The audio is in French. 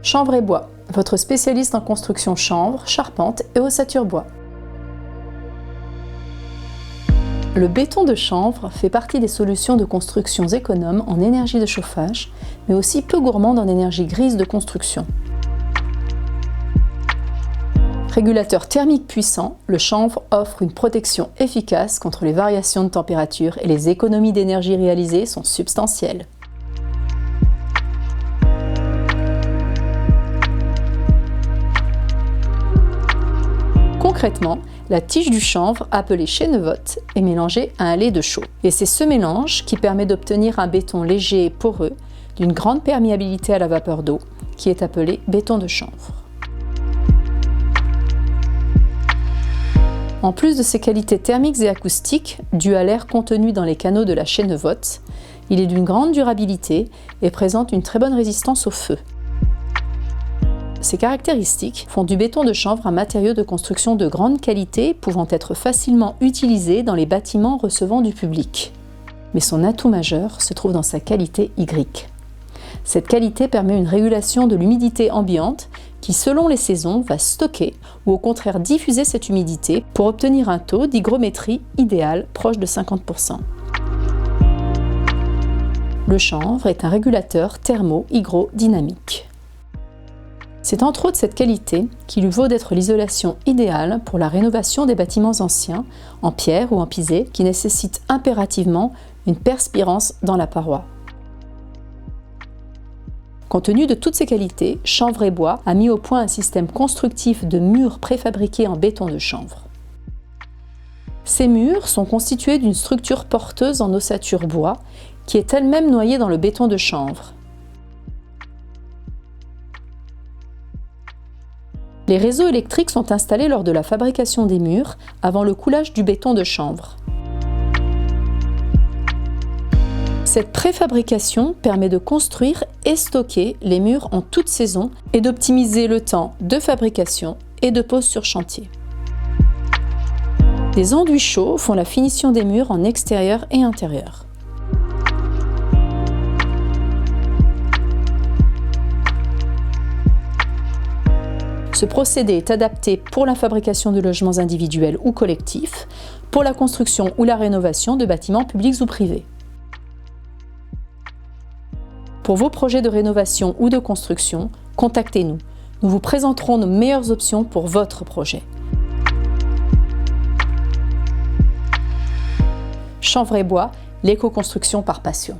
Chanvre et Bois, votre spécialiste en construction chanvre, charpente et ossature bois. Le béton de chanvre fait partie des solutions de construction économes en énergie de chauffage, mais aussi peu gourmandes en énergie grise de construction. Régulateur thermique puissant, le chanvre offre une protection efficace contre les variations de température et les économies d'énergie réalisées sont substantielles. Concrètement, la tige du chanvre, appelée chènevotte, est mélangée à un lait de chaux. Et c'est ce mélange qui permet d'obtenir un béton léger et poreux, d'une grande perméabilité à la vapeur d'eau, qui est appelé béton de chanvre. En plus de ses qualités thermiques et acoustiques, dues à l'air contenu dans les canaux de la chènevotte, il est d'une grande durabilité et présente une très bonne résistance au feu. Ces caractéristiques font du béton de chanvre un matériau de construction de grande qualité pouvant être facilement utilisé dans les bâtiments recevant du public. Mais son atout majeur se trouve dans sa qualité hydrique. Cette qualité permet une régulation de l'humidité ambiante qui, selon les saisons, va stocker ou au contraire diffuser cette humidité pour obtenir un taux d'hygrométrie idéal proche de 50%. Le chanvre est un régulateur thermo-hygrodynamique. C'est entre autres cette qualité qui lui vaut d'être l'isolation idéale pour la rénovation des bâtiments anciens, en pierre ou en pisé, qui nécessitent impérativement une perspirance dans la paroi. Compte tenu de toutes ces qualités, Chanvre et Bois a mis au point un système constructif de murs préfabriqués en béton de chanvre. Ces murs sont constitués d'une structure porteuse en ossature bois qui est elle-même noyée dans le béton de chanvre. Les réseaux électriques sont installés lors de la fabrication des murs avant le coulage du béton de chanvre. Cette préfabrication permet de construire et stocker les murs en toute saison et d'optimiser le temps de fabrication et de pose sur chantier. Des enduits chauds font la finition des murs en extérieur et intérieur. Ce procédé est adapté pour la fabrication de logements individuels ou collectifs, pour la construction ou la rénovation de bâtiments publics ou privés. Pour vos projets de rénovation ou de construction, contactez-nous. Nous vous présenterons nos meilleures options pour votre projet. Chanvre et Bois, l'éco-construction par passion.